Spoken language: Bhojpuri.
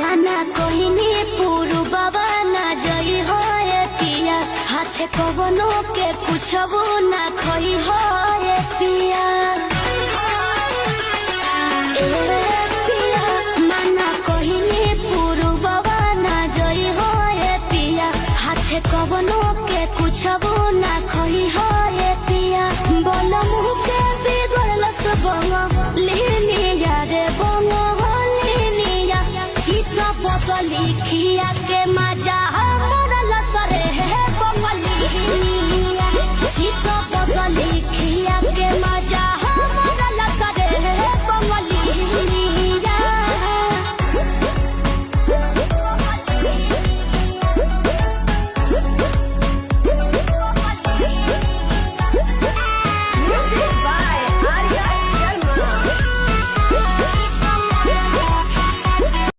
माना कहनी पुरु बाबा ना जई हो पिया हाथे कवनो के कुछबो ना खई हो पिया माना कहनी पुरु बाबा ना जई हो पिया हाथे कवनो के कुछबो ना खई हो पिया बोल मुह के बिगड़ल सब लेनिया रे बंग चित्र पत लिखिया के